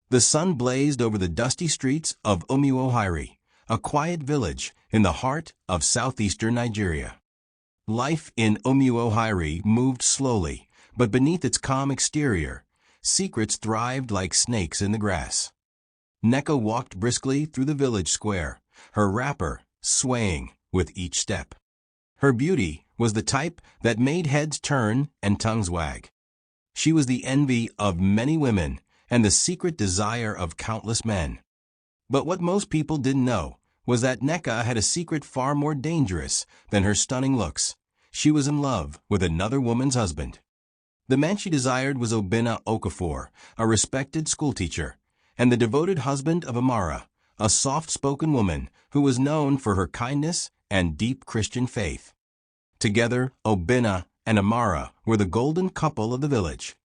The sun blazed over the dusty streets of Umuohiri, a quiet village in the heart of southeastern Nigeria. Life in Umuohiri moved slowly, but beneath its calm exterior, secrets thrived like snakes in the grass. Nneka walked briskly through the village square, her wrapper swaying with each step. Her beauty was the type that made heads turn and tongues wag. She was the envy of many women and the secret desire of countless men. But what most people didn't know was that Nneka had a secret far more dangerous than her stunning looks. She was in love with another woman's husband. The man she desired was Obinna Okafor, a respected schoolteacher, and the devoted husband of Amara, a soft-spoken woman who was known for her kindness and deep Christian faith. Together, Obinna and Amara were the golden couple of the village.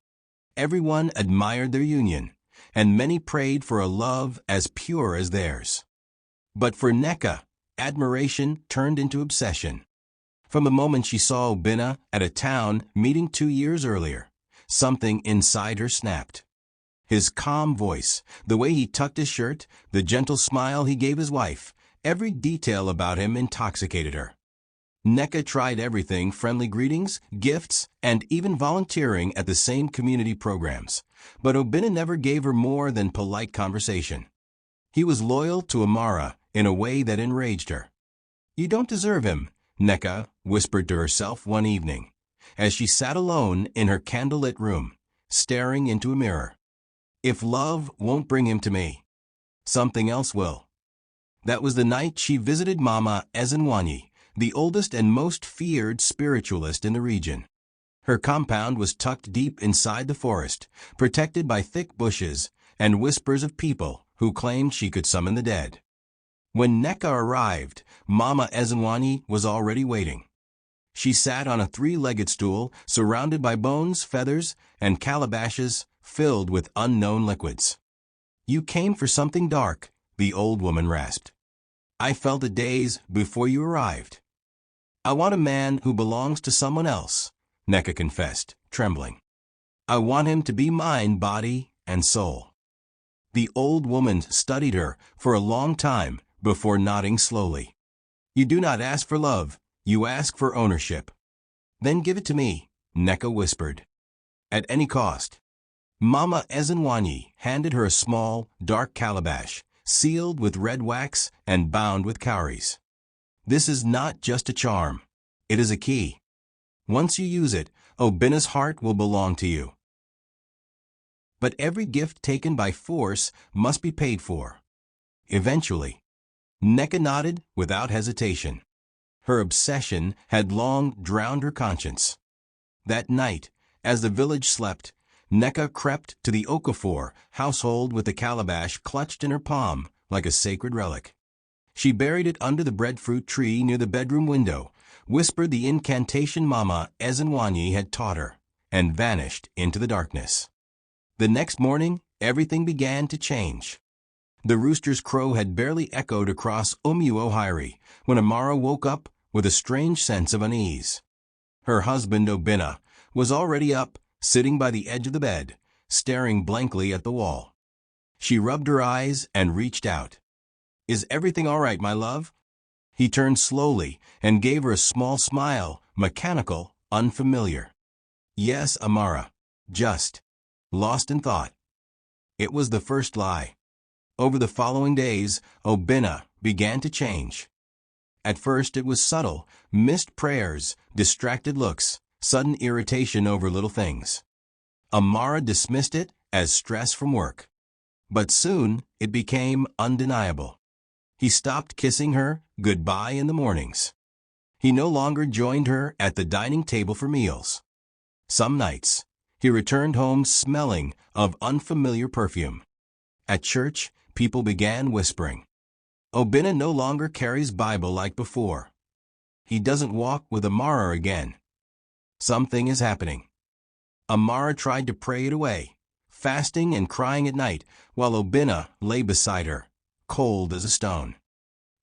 Everyone admired their union, and many prayed for a love as pure as theirs. But for Nneka, admiration turned into obsession. From the moment she saw Obinna at a town meeting 2 years earlier, something inside her snapped. His calm voice, the way he tucked his shirt, the gentle smile he gave his wife, every detail about him intoxicated her. Nneka tried everything: friendly greetings, gifts, and even volunteering at the same community programs, but Obinna never gave her more than polite conversation. He was loyal to Amara in a way that enraged her. "You don't deserve him," Nneka whispered to herself one evening, as she sat alone in her candlelit room, staring into a mirror. "If love won't bring him to me, something else will." That was the night she visited Mama Ezenwanyi, the oldest and most feared spiritualist in the region. Her compound was tucked deep inside the forest, protected by thick bushes and whispers of people who claimed she could summon the dead. When Nneka arrived, Mama Ezenwanyi was already waiting. She sat on a 3-legged stool, surrounded by bones, feathers, and calabashes filled with unknown liquids. "You came for something dark," the old woman rasped. "I felt it days before you arrived." "I want a man who belongs to someone else," Nneka confessed, trembling. "I want him to be mine, body and soul." The old woman studied her for a long time before nodding slowly. "You do not ask for love, you ask for ownership." "Then give it to me," Nneka whispered. "At any cost." Mama Ezenwanyi handed her a small, dark calabash, sealed with red wax and bound with cowries. "This is not just a charm. It is a key. Once you use it, Obinna's heart will belong to you. But every gift taken by force must be paid for. Eventually." Nneka nodded without hesitation. Her obsession had long drowned her conscience. That night, as the village slept, Nneka crept to the Okafor household with the calabash clutched in her palm like a sacred relic. She buried it under the breadfruit tree near the bedroom window, whispered the incantation Mama Ezenwanyi had taught her, and vanished into the darkness. The next morning, everything began to change. The rooster's crow had barely echoed across Umuohiri when Amara woke up with a strange sense of unease. Her husband Obinna was already up, sitting by the edge of the bed, staring blankly at the wall. She rubbed her eyes and reached out. "Is everything all right, my love?" He turned slowly and gave her a small smile, mechanical, unfamiliar. "Yes, Amara. Just lost in thought." It was the first lie. Over the following days, Obinna began to change. At first it was subtle: missed prayers, distracted looks, sudden irritation over little things. Amara dismissed it as stress from work. But soon it became undeniable. He stopped kissing her goodbye in the mornings. He no longer joined her at the dining table for meals. Some nights, he returned home smelling of unfamiliar perfume. At church, people began whispering, "Obinna no longer carries Bible like before. He doesn't walk with Amara again. Something is happening." Amara tried to pray it away, fasting and crying at night, while Obinna lay beside her, cold as a stone.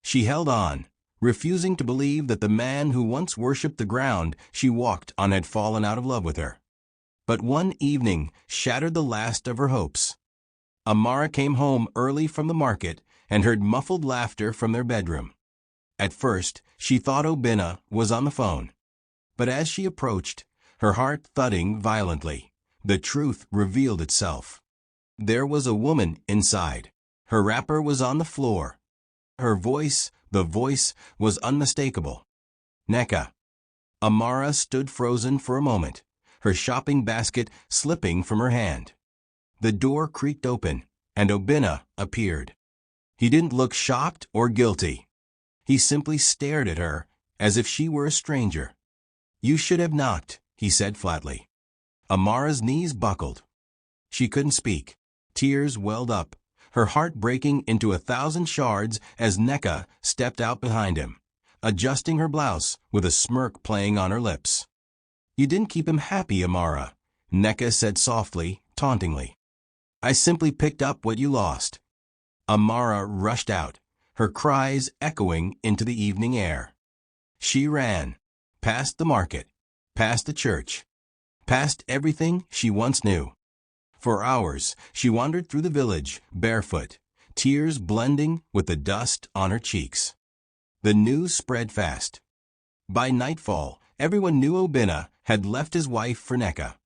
She held on, refusing to believe that the man who once worshipped the ground she walked on had fallen out of love with her. But one evening shattered the last of her hopes. Amara came home early from the market and heard muffled laughter from their bedroom. At first, she thought Obinna was on the phone. But as she approached, her heart thudding violently, the truth revealed itself. There was a woman inside. Her wrapper was on the floor. Her voice, the voice, was unmistakable. Neka. Amara stood frozen for a moment, her shopping basket slipping from her hand. The door creaked open, and Obinna appeared. He didn't look shocked or guilty. He simply stared at her, as if she were a stranger. "You should have knocked," he said flatly. Amara's knees buckled. She couldn't speak. Tears welled up, her heart breaking into 1,000 shards as Neka stepped out behind him, adjusting her blouse with a smirk playing on her lips. "You didn't keep him happy, Amara," Neka said softly, tauntingly. "I simply picked up what you lost." Amara rushed out, her cries echoing into the evening air. She ran, past the market, past the church, past everything she once knew. For hours, she wandered through the village, barefoot, tears blending with the dust on her cheeks. The news spread fast. By nightfall, everyone knew Obinna had left his wife for Neka.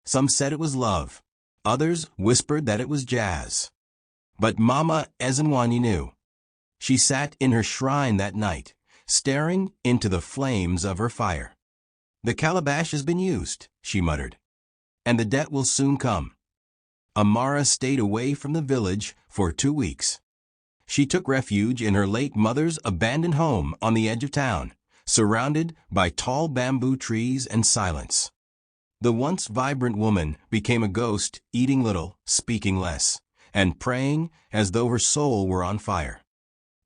Some said it was love. Others whispered that it was jazz. But Mama Ezenwani knew. She sat in her shrine that night, staring into the flames of her fire. "The calabash has been used," she muttered, "and the debt will soon come." Amara stayed away from the village for 2 weeks. She took refuge in her late mother's abandoned home on the edge of town, surrounded by tall bamboo trees and silence. The once vibrant woman became a ghost, eating little, speaking less, and praying as though her soul were on fire.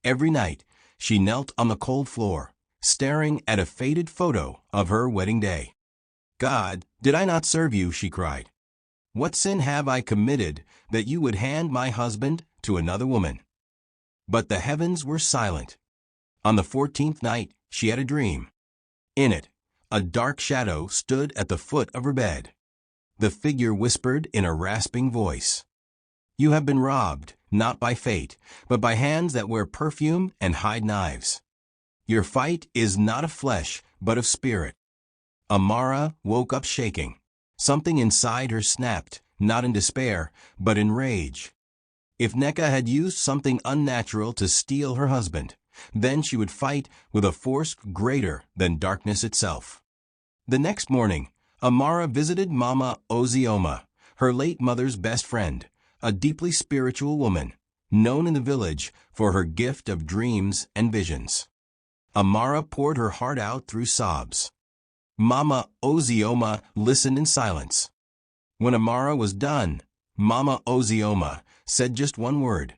Every night, she knelt on the cold floor, staring at a faded photo of her wedding day. "God, did I not serve you?" she cried. "What sin have I committed that you would hand my husband to another woman?" But the heavens were silent. On the 14th night, she had a dream. In it, a dark shadow stood at the foot of her bed. The figure whispered in a rasping voice, "You have been robbed, not by fate, but by hands that wear perfume and hide knives. Your fight is not of flesh, but of spirit." Amara woke up shaking. Something inside her snapped, not in despair, but in rage. If Neka had used something unnatural to steal her husband, then she would fight with a force greater than darkness itself. The next morning, Amara visited Mama Ozioma, her late mother's best friend, a deeply spiritual woman, known in the village for her gift of dreams and visions. Amara poured her heart out through sobs. Mama Ozioma listened in silence. When Amara was done, Mama Ozioma said just one word,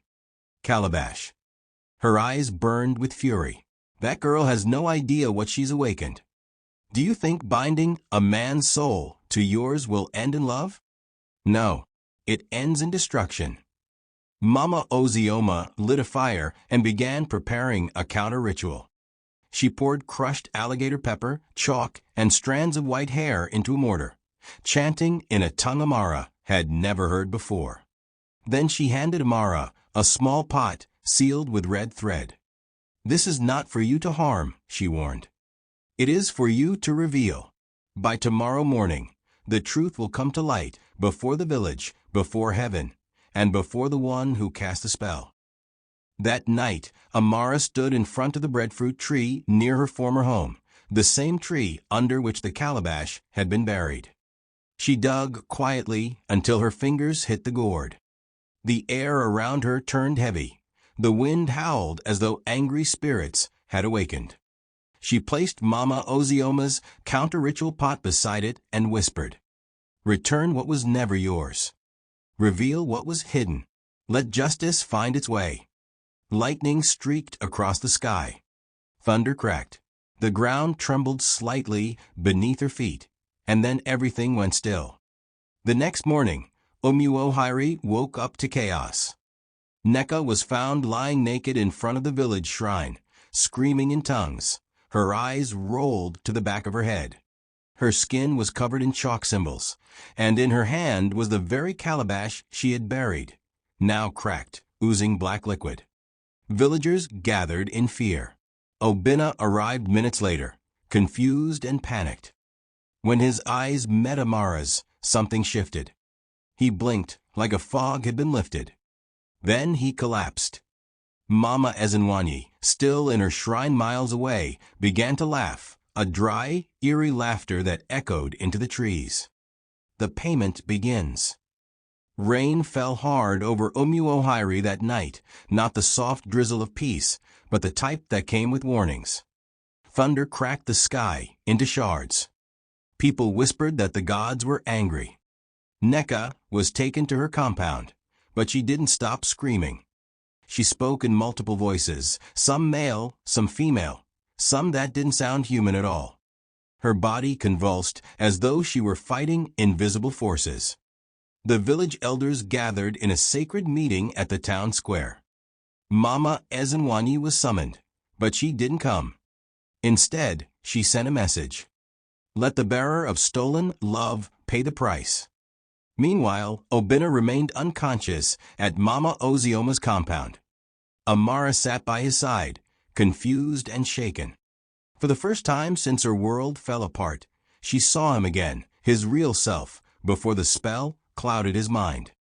"Calabash." Her eyes burned with fury. "That girl has no idea what she's awakened. Do you think binding a man's soul to yours will end in love? No, it ends in destruction." Mama Ozioma lit a fire and began preparing a counter-ritual. She poured crushed alligator pepper, chalk, and strands of white hair into a mortar, chanting in a tongue Amara had never heard before. Then she handed Amara a small pot sealed with red thread. "This is not for you to harm," she warned. "It is for you to reveal. By tomorrow morning, the truth will come to light before the village, before heaven, and before the one who cast the spell." That night, Amara stood in front of the breadfruit tree near her former home, the same tree under which the calabash had been buried. She dug quietly until her fingers hit the gourd. The air around her turned heavy. The wind howled as though angry spirits had awakened. She placed Mama Ozioma's counter-ritual pot beside it and whispered, "Return what was never yours. Reveal what was hidden. Let justice find its way." Lightning streaked across the sky. Thunder cracked. The ground trembled slightly beneath her feet, and then everything went still. The next morning, Omuohiri woke up to chaos. Neka was found lying naked in front of the village shrine, screaming in tongues. Her eyes rolled to the back of her head. Her skin was covered in chalk symbols, and in her hand was the very calabash she had buried. now cracked, oozing black liquid. Villagers gathered in fear. Obinna arrived minutes later, confused and panicked. When his eyes met Amara's, something shifted. He blinked like a fog had been lifted. Then he collapsed. Mama Ezenwanyi, still in her shrine miles away, began to laugh, a dry, eerie laughter that echoed into the trees. The payment begins. Rain fell hard over Omuohairi that night, not the soft drizzle of peace, but the type that came with warnings. Thunder cracked the sky into shards. People whispered that the gods were angry. Nneka was taken to her compound, but she didn't stop screaming. She spoke in multiple voices, some male, some female, some that didn't sound human at all. Her body convulsed as though she were fighting invisible forces. The village elders gathered in a sacred meeting at the town square. Mama Ezenwanyi was summoned, but she didn't come. Instead, she sent a message. Let the bearer of stolen love pay the price. Meanwhile, Obinna remained unconscious at Mama Ozioma's compound. Amara sat by his side, confused and shaken. For the first time since her world fell apart, she saw him again, his real self, before the spell clouded his mind.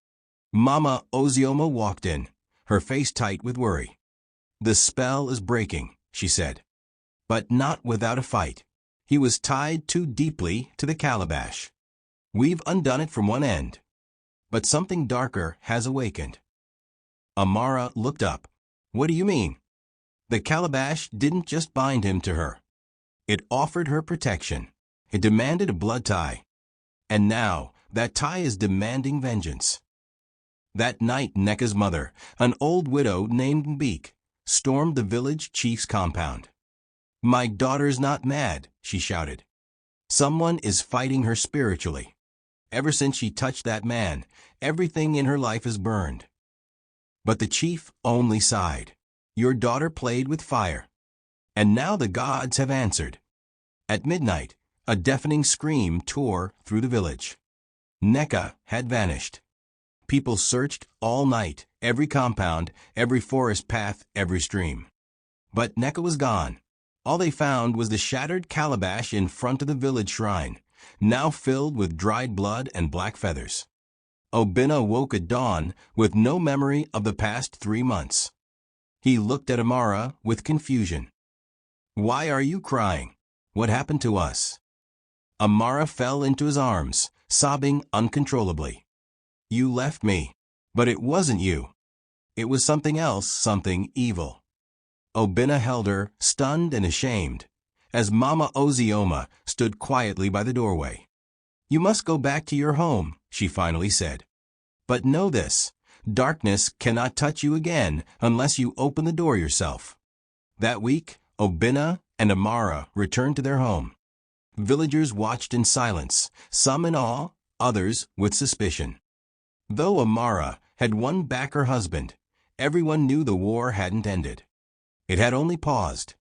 Mama Ozioma walked in, her face tight with worry. The spell is breaking, she said. But not without a fight. He was tied too deeply to the calabash. We've undone it from one end, but something darker has awakened. Amara looked up. What do you mean? The calabash didn't just bind him to her. It offered her protection. It demanded a blood tie. And now, that tie is demanding vengeance. That night, Nneka's mother, an old widow named Mbik, stormed the village chief's compound. My daughter's not mad, she shouted. Someone is fighting her spiritually. Ever since she touched that man, everything in her life is burned. But the chief only sighed. Your daughter played with fire. And now the gods have answered. At midnight, a deafening scream tore through the village. Nneka had vanished. People searched all night, every compound, every forest path, every stream. But Nneka was gone. All they found was the shattered calabash in front of the village shrine, now filled with dried blood and black feathers. Obinna woke at dawn with no memory of the past 3 months. He looked at Amara with confusion. Why are you crying? What happened to us? Amara fell into his arms, sobbing uncontrollably. You left me, but it wasn't you. It was something else, something evil. Obinna held her, stunned and ashamed, as Mama Ozioma stood quietly by the doorway. You must go back to your home, she finally said. But know this, darkness cannot touch you again unless you open the door yourself. That week, Obinna and Amara returned to their home. Villagers watched in silence, some in awe, others with suspicion. Though Amara had won back her husband, everyone knew the war hadn't ended. It had only paused.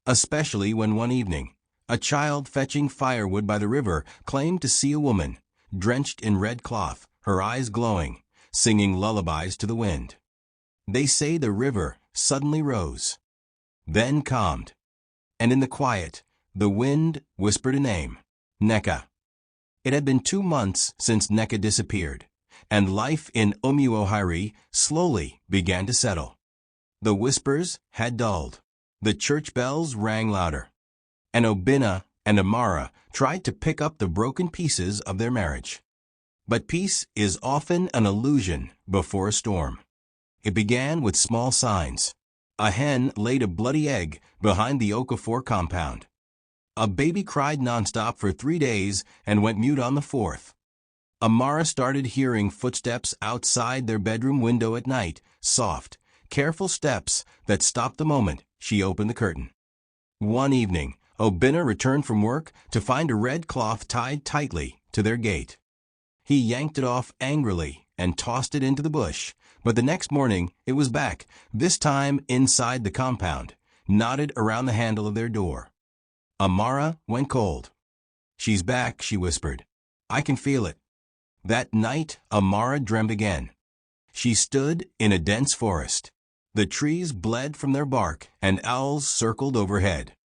Especially when one evening, a child fetching firewood by the river claimed to see a woman, drenched in red cloth, her eyes glowing, singing lullabies to the wind. They say the river suddenly rose, then calmed, and in the quiet, the wind whispered a name, Nneka. It had been 2 months since Nneka disappeared, and life in Omuohairi slowly began to settle. The whispers had dulled. The church bells rang louder. And Obinna and Amara tried to pick up the broken pieces of their marriage. But peace is often an illusion before a storm. It began with small signs. A hen laid a bloody egg behind the Okafor compound. A baby cried nonstop for 3 days and went mute on the 4th. Amara started hearing footsteps outside their bedroom window at night, soft, careful steps that stopped the moment she opened the curtain. One evening, Obinna returned from work to find a red cloth tied tightly to their gate. He yanked it off angrily and tossed it into the bush, but the next morning it was back, this time inside the compound, knotted around the handle of their door. Amara went cold. She's back, she whispered. I can feel it. That night, Amara dreamed again. She stood in a dense forest. The trees bled from their bark, and owls circled overhead.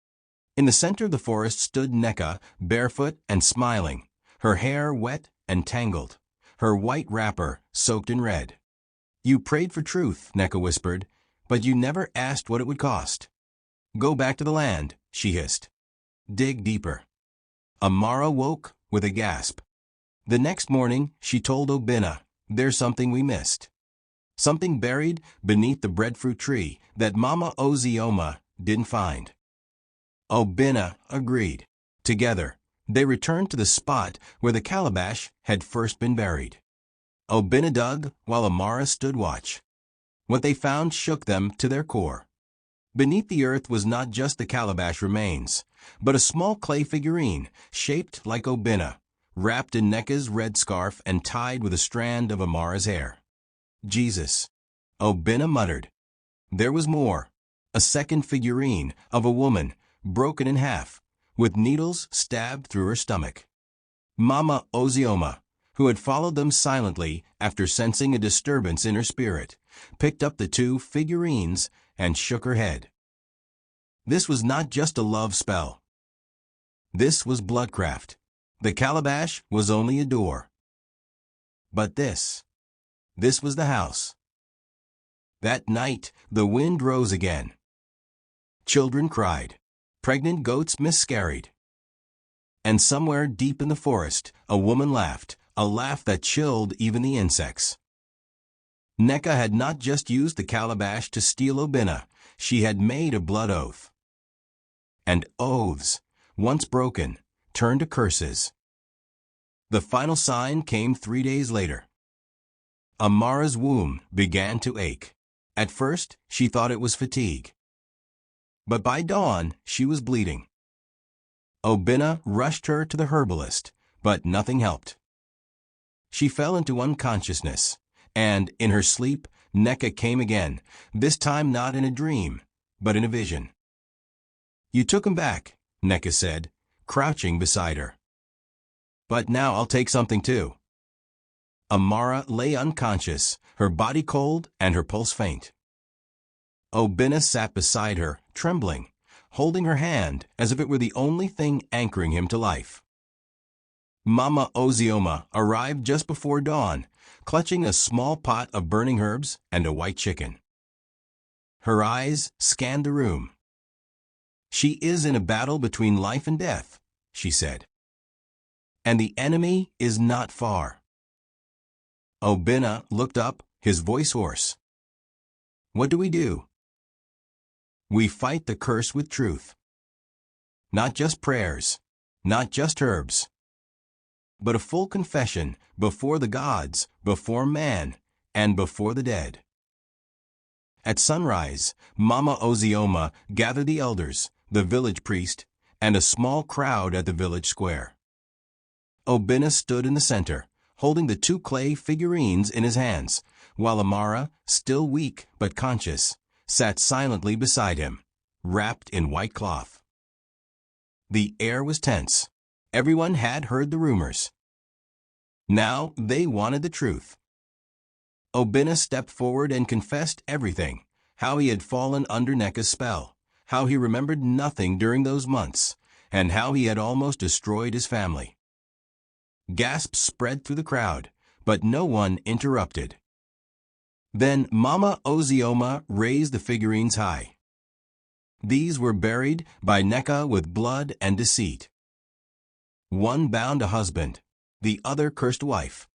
In the center of the forest stood Neka, barefoot and smiling, her hair wet and tangled, her white wrapper soaked in red. "You prayed for truth," Neka whispered, "but you never asked what it would cost." "Go back to the land," she hissed. "Dig deeper." Amara woke with a gasp. The next morning, she told Obinna, "There's something we missed. Something buried beneath the breadfruit tree that Mama Ozioma didn't find." Obinna agreed. Together, they returned to the spot where the calabash had first been buried. Obinna dug while Amara stood watch. What they found shook them to their core. Beneath the earth was not just the calabash remains, but a small clay figurine shaped like Obinna, wrapped in Neka's red scarf and tied with a strand of Amara's hair. "Jesus," Obinna muttered. There was more. A second figurine of a woman, broken in half, with needles stabbed through her stomach. Mama Ozioma, who had followed them silently after sensing a disturbance in her spirit, picked up the two figurines and shook her head. This was not just a love spell. This was bloodcraft. The calabash was only a door. But this was the house. That night, the wind rose again. Children cried. Pregnant goats miscarried. And somewhere deep in the forest, a woman laughed, a laugh that chilled even the insects. Neka had not just used the calabash to steal Obinna, she had made a blood oath. And oaths, once broken, turned to curses. The final sign came 3 days later. Amara's womb began to ache. At first, she thought it was fatigue. But by dawn, she was bleeding. Obinna rushed her to the herbalist, but nothing helped. She fell into unconsciousness, and in her sleep, Neka came again, this time not in a dream, but in a vision. "You took him back," Neka said, crouching beside her. "But now I'll take something too." Amara lay unconscious, her body cold and her pulse faint. Obinna sat beside her, trembling, holding her hand as if it were the only thing anchoring him to life. Mama Ozioma arrived just before dawn, clutching a small pot of burning herbs and a white chicken. Her eyes scanned the room. "She is in a battle between life and death," she said. "And the enemy is not far." Obinna looked up, his voice hoarse. "What do we do?" "We fight the curse with truth. Not just prayers, not just herbs, but a full confession before the gods, before man, and before the dead." At sunrise, Mama Ozioma gathered the elders, the village priest, and a small crowd at the village square. Obinna stood in the center, holding the two clay figurines in his hands, while Amara, still weak but conscious, sat silently beside him, wrapped in white cloth. The air was tense. Everyone had heard the rumors. Now they wanted the truth. Obinna stepped forward and confessed everything, how he had fallen under Neka's spell, how he remembered nothing during those months, and how he had almost destroyed his family. Gasps spread through the crowd, but no one interrupted. Then Mama Ozioma raised the figurines high. These were buried by Neka with blood and deceit. One bound a husband, the other cursed wife.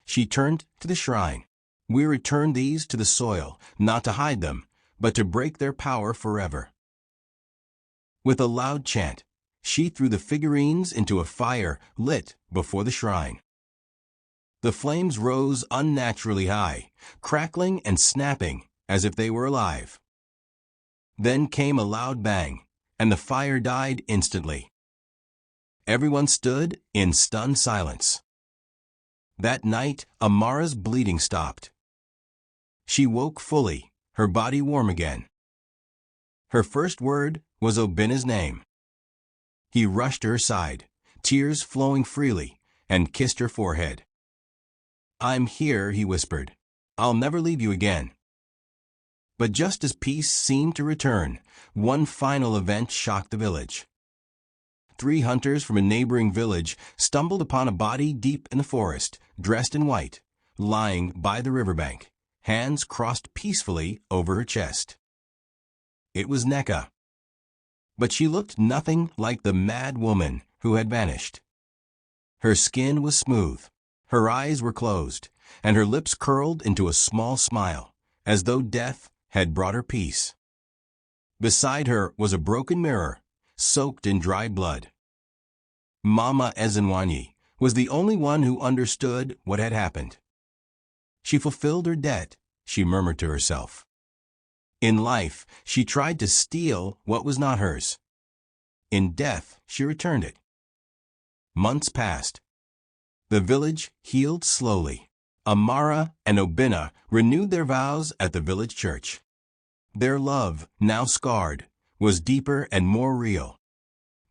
She turned to the shrine. "We return these to the soil, not to hide them, but to break their power forever." With a loud chant, she threw the figurines into a fire lit before the shrine. The flames rose unnaturally high, crackling and snapping as if they were alive. Then came a loud bang, and the fire died instantly. Everyone stood in stunned silence. That night, Amara's bleeding stopped. She woke fully, her body warm again. Her first word was Obinna's name. He rushed to her side, tears flowing freely, and kissed her forehead. "I'm here," he whispered. I'll never leave you again." But just as peace seemed to return, one final event shocked the village. 3 hunters from a neighboring village stumbled upon a body deep in the forest, dressed in white, lying by the riverbank, hands crossed peacefully over her chest. It was Nneka. But she looked nothing like the mad woman who had vanished. Her skin was smooth, her eyes were closed, and her lips curled into a small smile, as though death had brought her peace. Beside her was a broken mirror, soaked in dried blood. Mama Ezenwanyi was the only one who understood what had happened. She fulfilled her debt, she murmured to herself. In life, she tried to steal what was not hers. In death, she returned it. Months passed. The village healed slowly. Amara and Obinna renewed their vows at the village church. Their love, now scarred, was deeper and more real.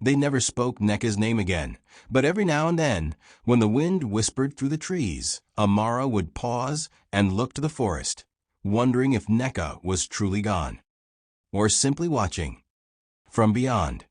They never spoke Nneka's name again, but every now and then, when the wind whispered through the trees, Amara would pause and look to the forest, wondering if Nneka was truly gone, or simply watching from beyond.